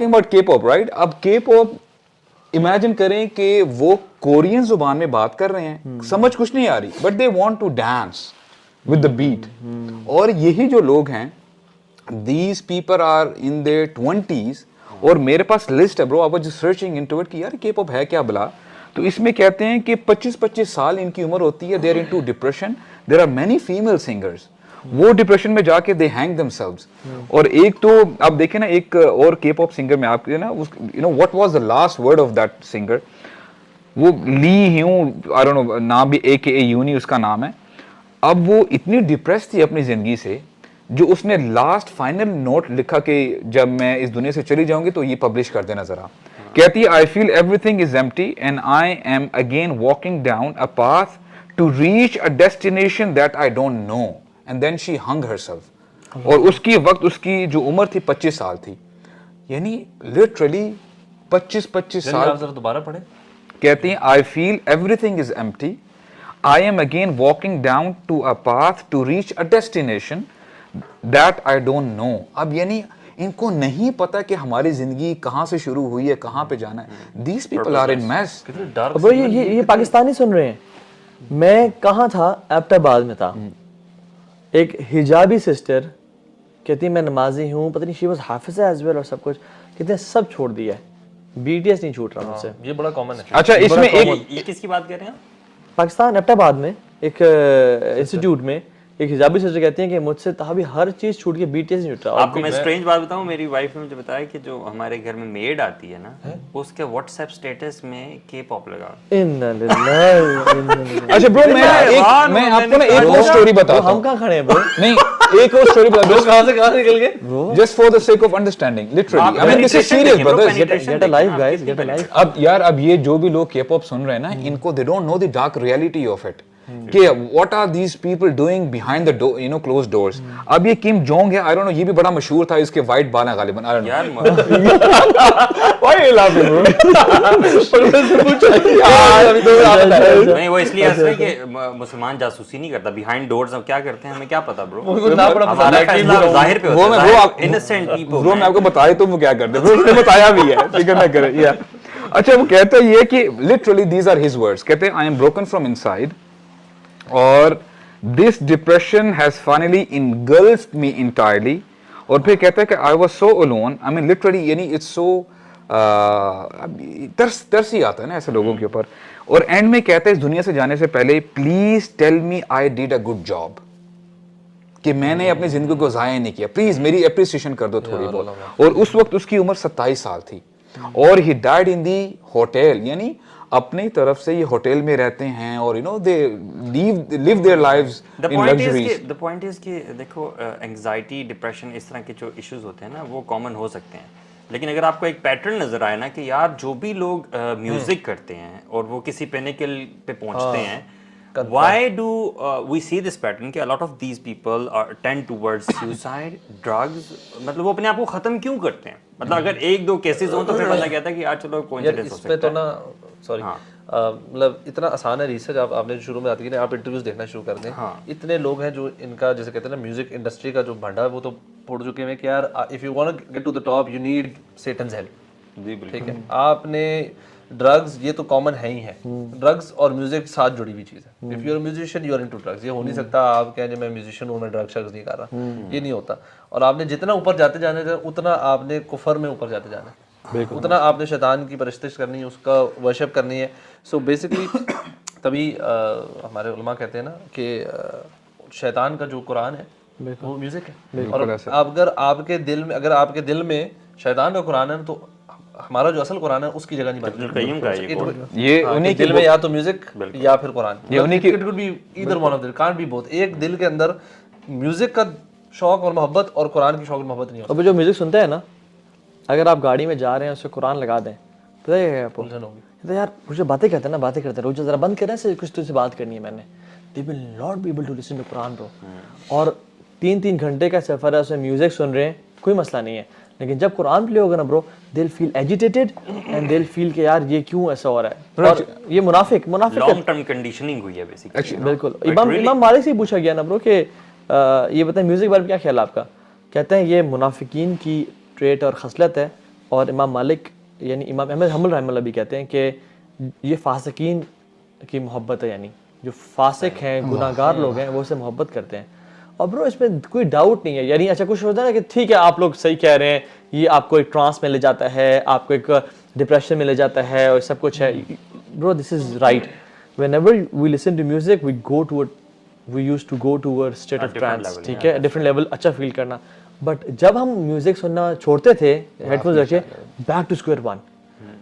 about K-pop, right? اب K-pop imagine کریں کہ وہ کورین زبان میں بات کر رہے ہیں, سمجھ کچھ نہیں آ رہی, but they want to dance with the beat. اور یہی جو لوگ ہیں, these people are in their 20s, اور میرے پاس لسٹ ہے bro, I was just searching into it کہ یار K-pop ہے کیا بلا. تو اس میں کہتے ہیں کہ 25 سال ان کی عمر ہوتی ہے, they are into depression. There are many female singers, وہ ڈپریشن میں جا کے دے ہینگ دم سیلوز. اور ایک تو آپ دیکھیں نا, ایک اور K-pop سنگر میں آپ کے نا, you know what was the last word of that singer, وہ لی ہیوں, آئی ڈونٹ نو, نام بھی AKA یونی اس کا نام ہے. اب وہ اتنی ڈپریس تھی اپنی زندگی سے, جو اس نے لاسٹ فائنل نوٹ لکھا کہ جب میں اس دنیا سے چلی جاؤں گی تو یہ پبلش کر دینا ذرا. کہتی ہے I feel everything is empty and I am again walking down a path to reach a destination that I don't know. And then she hung herself. اور اس کی وقت, اس کی جو عمر تھی 25 سال تھی, یعنی literally 25 سال. دوبارہ پڑھیں. کہتی ہیں I feel everything is empty. I am again walking down to a path to reach a destination that I don't know. اب یعنی ان کو نہیں پتا کہ ہماری زندگی کہاں سے شروع ہوئی ہے, کہاں پہ جانا ہے. These people are in mess. یہ پاکستانی سن رہے ہیں. میں کہاں تھا, ایبٹ آباد میں تھا. ایک حجابی سسٹر کہتی میں نمازی ہوں, پتہ نہیں she was Hafiza as well اور سب کچھ, کہتے ہیں سب چھوڑ دیا ہے, BTS نہیں چھوٹ رہا مجھ سے. یہ بڑا کامن ہے. اچھا اس میں یہ کس کی بات کر رہے ہیں؟ پاکستان ایبٹ آباد میں ایک انسٹیٹیوٹ میں ایک حجابی سسٹر کہتی ہیں کہ مجھ سے تھا بھی ہر چیز چھوٹ کے BTS نہیں چھوٹ رہا. آپ کو میں اسٹرینج بات بتاؤں, میری وائف نے مجھے بتایا کہ جو ہمارے گھر میں میڈ آتی ہے نا, اس کے واٹس ایپ اسٹیٹس میں K-pop لگا. اچھا برو, میں آپ کو نا ایک اور اسٹوری بتاتا ہوں. ہم کہاں کھڑے ہیں برو؟ نہیں, ایک اور اسٹوری بتا دو. کہاں سے کہاں نکل گئے؟ Just for the sake of understanding, literally. I mean, this is serious, brothers. Get a life, guys, get a life. اب یار, اب یہ جو بھی لوگ K-pop سن رہے ہیں نا, ان کو they don't know the dark reality of it. کہ what are these people doing behind the door, you know, closed doors. اب یہ کم جونگ ہے, I don't know, یہ بھی بڑا مشہور تھا, اس کے وائٹ بال ہیں غالباً, I don't know. Why are you laughing, bro? نہیں, وہ اس لیے ہنس رہے کہ مسلمان جاسوسی نہیں کرتا behind doors. اب کیا کرتے ہیں ہمیں کیا پتا برو, ہمارا فیصلہ ظاہر پہ ہوتا ہے. innocent people. برو میں آپ کو بتایا تو وہ کیا کرتے ہیں, اس نے بتایا بھی ہے, فکر نہ کریں. اچھا وہ کہتا ہے یہ کہ literally these are his words. کہتے ہیں I am broken from inside. اور this depression has finally engulfed me entirely. اور پھر کہتا ہے کہ I was so alone. I mean literally, یعنی it's so ترس ہی آتا ہے نا ایسے لوگوں کے اوپر. اور اینڈ میں کہتا ہے اس دنیا سے جانے سے پہلے, please tell me I did a good job, کہ میں نے اپنی زندگی کو ضائع نہیں کیا, پلیز میری اپریسیشن کر دو تھوڑی بہت. اور اس وقت اس کی عمر 27 سال تھی, اور ہی ڈائڈ ان دی ہوٹل, یعنی اپنی طرف سے یہ ہوٹل میں رہتے ہیں, اور you know they live their lives in luxuries. The point is کہ دیکھو, اینگزائٹی, ڈپریشن, اس طرح کے جو ایشوز ہوتے ہیں نا, وہ کامن ہو سکتے ہیں. لیکن اگر آپ کو ایک پیٹرن نظر آئے نا کہ یار جو بھی لوگ میوزک کرتے ہیں اور وہ کسی پینیکل پہ پہنچتے ہیں, why do we see this pattern کہ a lot of these people tend towards suicide, drugs, مطلب وہ اپنے آپ کو ختم کیوں کرتے ہیں؟ مطلب اگر ایک دو کیسز ہوں تو پھر بندہ کہتا ہے کہ یار چلو کوئنسیڈنس ہو سکتا ہے. اس پہ تو نا سوری, مطلب اتنا آسان ہے ریسرچ. آپ نے شروع میں آتی ہے نا, آپ انٹرویوز دیکھنا شروع کر دیں. اتنے لوگ ہیں جو ان کا جیسے کہتے ہیں نا میوزک انڈسٹری کا جو بھنڈا ہے وہ تو پھوڑ چکے ہیں کہ یار if you want to get to the top you need Satan's help. جی بالکل. ٹھیک ہے, آپ نے ڈرگز, یہ تو کامن ہے ہی ہے, ڈرگز اور میوزک ساتھ جڑی ہوئی چیز ہے. If you are musician you are into drugs. یہ ہو نہیں سکتا آپ کہیں میں میوزیشین ہوں میں ڈرگ شرگز نہیں کر رہا, یہ نہیں ہوتا. اور آپ نے جتنا اوپر جاتے جانا ہے اتنا آپ نے کفر میں اوپر جاتے جانا ہے, اتنا آپ نے شیطان کی پرستش کرنی ہے, اس کا ورشپ کرنی ہے. سو بیسکلی تبھی ہمارے علماء کہتے ہیں نا کہ شیطان کا جو قرآن ہے وہ میوزک ہے. اور اگر آپ کے دل میں شیطان کا قرآن ہے تو ہمارا جو اصل قرآن ہے اس کی جگہ نہیں بنتی. یہ انہیں دل میں یا تو میوزک یا پھر قرآن, یہ انہیں کی it could be either one of them, can't be both. ایک دل کے اندر میوزک کا شوق اور محبت اور قرآن کی شوق اور محبت نہیں ہوتی. اب جو میوزک سنتے ہیں نا, اگر آپ گاڑی میں جا رہے ہیں اس سے قرآن لگا دیں, پتہ ہے آپ کو یار مجھے باتیں کرتے ہیں نا, باتیں کرتے ہیں, روز ذرا بند کریں سے کچھ تجھ سے بات کرنی ہے میں نے, they will not be able to listen to Quran bro. اور 3 گھنٹے کا سفر ہے, اس میں میوزک سن رہے ہیں, کوئی مسئلہ نہیں ہے. لیکن جب قرآن پلے ہوگا نا برو, they'll feel agitated and they'll feel کہ یار یہ کیوں ایسا ہو رہا ہے. اور یہ منافق لانگ ٹرم کنڈیشننگ ہوئی ہے بیسیکلی. بالکل. امام مالک سے پوچھا گیا نا برو کہ یہ بتائیں میوزک کے بارے میں کیا خیال ہے آپ کا. کہتے ہیں یہ منافقین کی ٹریٹ اور خصلت ہے, اور امام مالک یعنی امام احمد حنبل رحمہ اللہ بھی کہتے ہیں کہ یہ فاسقین کی محبت ہے, یعنی جو فاسق ہیں گناہ گار لوگ ہیں وہ اسے محبت کرتے ہیں. اور برو اس میں کوئی ڈاؤٹ نہیں ہے, یعنی اچھا کچھ ہوتا ہے نا کہ ٹھیک ہے آپ لوگ صحیح کہہ رہے ہیں, یہ آپ کو ایک ٹرانس میں لے جاتا ہے, آپ کو ایک ڈپریشن میں لے جاتا ہے اور سب کچھ ہے. Bro this is right, whenever we listen to music we used to go to a state of trance, ٹھیک ہے, ڈفرنٹ لیول اچھا فیل کرنا. بٹ جب ہم میوزک سننا چھوڑتے تھے ہیڈ فونز رکھ کے, بیک ٹو اسکوائر ون,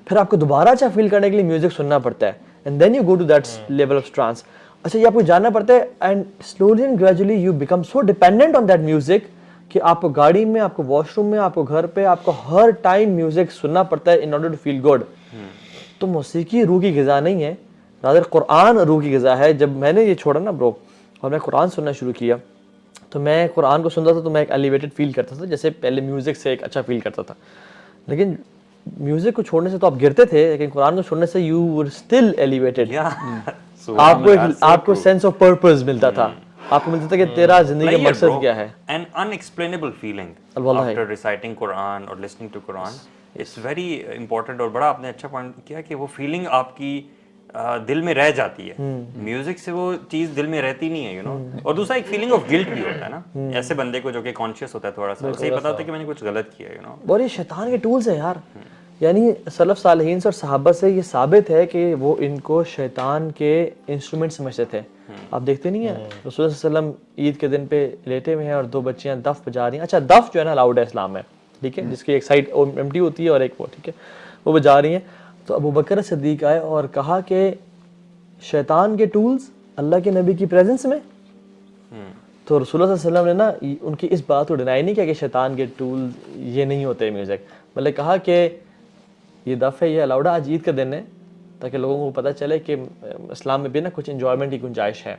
پھر آپ کو دوبارہ اچھا فیل کرنے کے لیے میوزک سننا پڑتا ہے, and then you go to that level of trance. اچھا یہ آپ کو جاننا پڑتا ہے, and slowly and gradually you become so dependent on that music کہ آپ کو گاڑی میں, آپ کو واش روم میں, آپ کو گھر پہ, آپ کو ہر ٹائم میوزک سننا پڑتا ہے in order to feel good. تو موسیقی روح کی غذا نہیں ہے, رادر قرآن روح کی غذا ہے. جب میں نے یہ چھوڑا نا برو اور میں قرآن سننا شروع کیا تو میں قرآن کو سنتا تھا تو میں ایک ایلیویٹڈ فیل کرتا تھا, جیسے پہلے میوزک سے ایک اچھا فیل کرتا تھا. لیکن میوزک کو چھوڑنے سے تو آپ گرتے تھے, لیکن قرآن کو چھوڑنے سے یو ور اسٹل ایلیویٹڈ. آپ کو سینس آف پرپز ملتا تھا, آپ کو ملتا تھا کہ تیرا زندگی کا مقصد کیا ہے. an unexplainable feeling after reciting Quran or listening to Quran, it's very important. اور بڑا آپ نے اچھا پوائنٹ کیا کہ وہ فیلنگ آپ کی دل میں رہ جاتی ہے, میوزک سے وہ چیز دل میں رہتی نہیں ہے, یو نو. اور دوسرا ایک فیلنگ آف گلٹ بھی ہوتا ہے نا ایسے بندے کو جو کہ کانشیس ہوتا ہے تھوڑا سا, اسے پتا ہوتا ہے کہ میں نے کچھ غلط کیا, یو نو. اور یہ شیطان کے ٹولز ہیں یار, یعنی سلف صالحین سے اور صحابہ سے یہ ثابت ہے کہ وہ ان کو شیطان کے انسٹرومنٹ سمجھتے تھے. آپ دیکھتے نہیں ہیں رسول اللہ صلی اللہ علیہ وسلم عید کے دن پہ لیٹے ہوئے ہیں اور 2 بچیاں دف بجا رہی ہیں. اچھا دف جو ہے نا الاؤڈ ہے اسلام میں, ٹھیک ہے, جس کی ایک سائڈ ایمٹی ہوتی ہے اور ایک وہ, ٹھیک ہے, وہ بجا رہی ہیں. تو ابو بکر صدیق آئے اور کہا کہ شیطان کے ٹولز اللہ کے نبی کی پریزنس میں. تو رسول اللہ صلی اللہ علیہ وسلم نے نا ان کی اس بات کو ڈینائی نہیں کیا کہ شیطان کے ٹول یہ نہیں ہوتے میوزک, بلکہ کہا کہ یہ دف ہے, یہ الاؤڈ ہے, آج عید کا دن ہے, تاکہ لوگوں کو پتہ چلے کہ اسلام میں بھی نا کچھ انجوائمنٹ کی گنجائش ہے,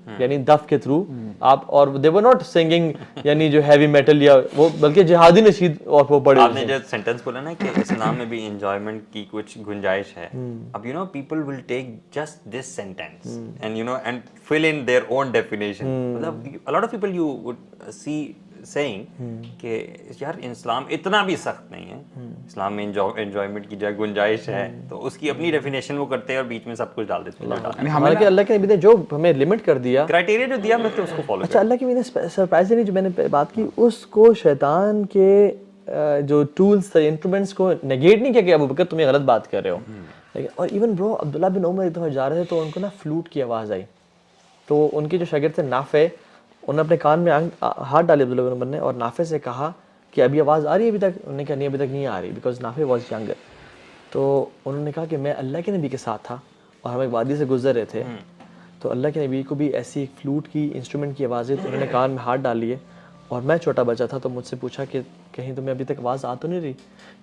یعنی دف کے تھرو آپ. اور دے ور ناٹ سنگنگ یعنی جو ہیوی میٹل یا وہ, بلکہ جہادی نشید. اور وہ پڑھے آپ نے جو سینٹینس بولا نا کہ اسلام میں بھی انجوائمنٹ کی کچھ گنجائش ہے, اب you know people will take just this sentence and you know and fill in their own definition. مطلب a lot of people you would see seeing کہ یار اسلام اتنا بھی سخت نہیں ہے, اسلام میں انجوائمنٹ کی جگہ گنجائش ہے, تو اس کی اپنی ڈیفینیشن وہ کرتے ہیں اور بیچ میں سب کچھ ڈال دیتے ہیں. حالانکہ اللہ کے نبی نے جو ہمیں لمٹ کر دیا, کرائٹیریا جو دیا, میں تو اس کو فالو. اچھا اللہ کی میں نے سرپرائزنگلی جو میں نے بات کی, اس کو شیطان کے جو ٹولز تھے, انسٹرومنٹس کو نیگیٹ نہیں کیا کہ ابو بکر تم یہ غلط بات کر رہے ہو. اور ایون برو عبداللہ بن عمر ایک دفعہ جا رہے تھے تو ان کو نا فلوٹ کی آواز آئی, تو ان کے جو شاگرد تھے نافع, انہوں نے اپنے کان میں ہاتھ ڈالے عبداللہ بن عمر نے, اور نافع سے کہا کہ ابھی آواز آ رہی ہے ابھی تک؟ انہوں نے کہا نہیں ابھی تک نہیں آ رہی, بیکاز نافع واز ینگر. تو انہوں نے کہا کہ میں اللہ کے نبی کے ساتھ تھا اور ہم ایک وادی سے گزر رہے تھے, تو اللہ کے نبی کو بھی ایسی ایک فلوٹ کی انسٹرومنٹ کی آواز ہے, تو انہوں نے کان میں ہاتھ ڈال لیے, اور میں چھوٹا بچہ تھا تو مجھ سے پوچھا کہ کہیں تمہیں ابھی تک آواز آ تو نہیں رہی.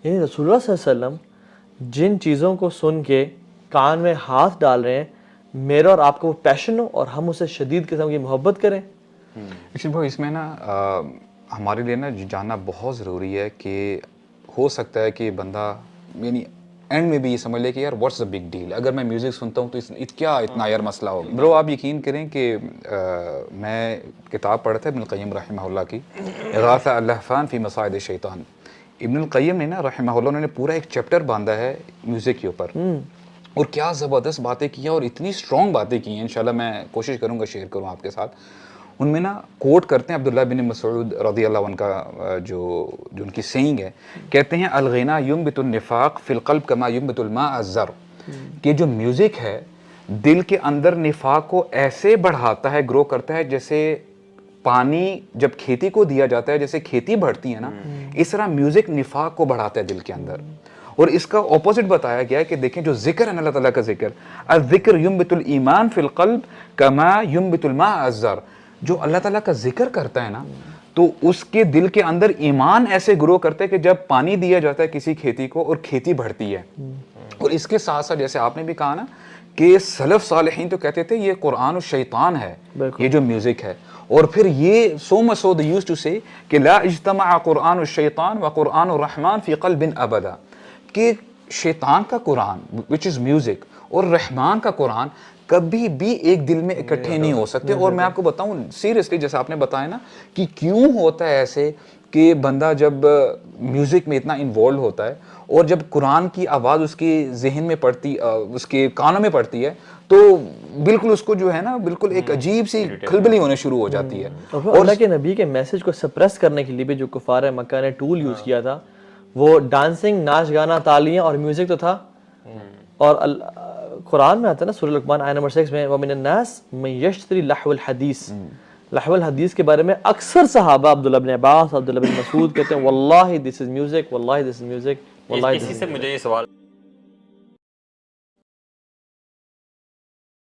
یعنی رسول اللہ صلی اللہ علیہ وسلم جن چیزوں کو سن کے کان میں ہاتھ ڈال رہے ہیں, میرا اور آپ کو وہ پیشن ہو اور ہم اسے شدید قسم کی محبت کریں. ایکچولی بھائی اس میں نا ہمارے لیے نا جاننا بہت ضروری ہے کہ ہو سکتا ہے کہ بندہ یعنی اینڈ میں بھی یہ سمجھ لے کہ یار واٹس دا بگ ڈیل, اگر میں میوزک سنتا ہوں تو کیا اتنا یار مسئلہ ہوگا. برو آپ یقین کریں کہ میں کتاب پڑھا تھا ابن القیم رحمہ اللہ کی, اغاثہ اللہفان فی مصائد الشیطان. ابن القیم نے نا رحمہ اللہ, انہوں نے پورا ایک چیپٹر باندھا ہے میوزک کے اوپر, اور کیا زبردست باتیں کی ہیں اور اتنی اسٹرانگ باتیں کی ہیں. انشاءاللہ میں کوشش کروں گا شیئر کروں آپ کے ساتھ. ان میں نا کوٹ کرتے ہیں عبداللہ بن مسعود رضی اللہ عنہ کا جو ان کی سینگ ہے, کہتے ہیں الغنا ینبت النفاق فی القلب کما ینبت الماء الزر, کہ جو میوزک ہے دل کے اندر نفاق کو ایسے بڑھاتا ہے, گرو کرتا ہے, جیسے پانی جب کھیتی کو دیا جاتا ہے جیسے کھیتی بڑھتی ہے نا, اس طرح میوزک نفاق کو بڑھاتا ہے دل کے اندر. اور اس کا اپوزٹ بتایا گیا ہے کہ دیکھیں جو ذکر ہے اللہ تعالیٰ کا ذکر, الذکر ینبت الایمان فی القلب کما ینبت الماء الزر, جو اللہ تعالیٰ کا ذکر کرتا ہے نا تو اس کے دل کے اندر ایمان ایسے گرو کرتا ہے کہ جب پانی دیا جاتا ہے کسی کھیتی کو اور کھیتی بڑھتی ہے. اور اس کے ساتھ ساتھ جیسے آپ نے بھی کہا نا کہ سلف صالحین تو کہتے تھے یہ قرآن و شیطان ہے, یہ جو میوزک ہے. اور پھر یہ so much so they used to say کہ لا اجتمع قرآن الشیطان و قرآن الرحمن فی قلب ابدا, کہ شیطان کا قرآن which is music اور رحمان کا قرآن کبھی بھی ایک دل میں اکٹھے نہیں ہو سکتے. اور میں آپ کو بتاؤں سیریسلی, جیسے آپ نے بتایا نا کہ کیوں ہوتا ہے ایسے کہ بندہ جب میوزک میں اتنا انوالو ہوتا ہے اور جب قرآن کی آواز اس کے ذہن میں پڑتی, اس کے کانوں میں پڑتی ہے, تو بالکل اس کو جو ہے نا بالکل ایک عجیب سی کھلبلی ہونے شروع ہو جاتی ہے. اور اللہ کے نبی کے میسج کو سپریس کرنے کے لیے بھی جو کفار مکہ نے ٹول یوز کیا تھا, وہ ڈانسنگ, ناچ گانا, تالیاں اور میوزک تو تھا. اور قرآن میں آتا ہے نا سورہ لقمان آیت نمبر 6 میں, وَمِنَ النَّاسِ مَن يَشْتَرِي لَهْوَ الْحَدِيثِ, لہو الحدیث کے بارے میں اکثر صحابہ عبداللہ بن عباس, عبداللہ بن مسعود کہتے ہیں واللہ دس از میوزک, واللہ دس از میوزک, واللہ اسی سے مجھے یہ سوال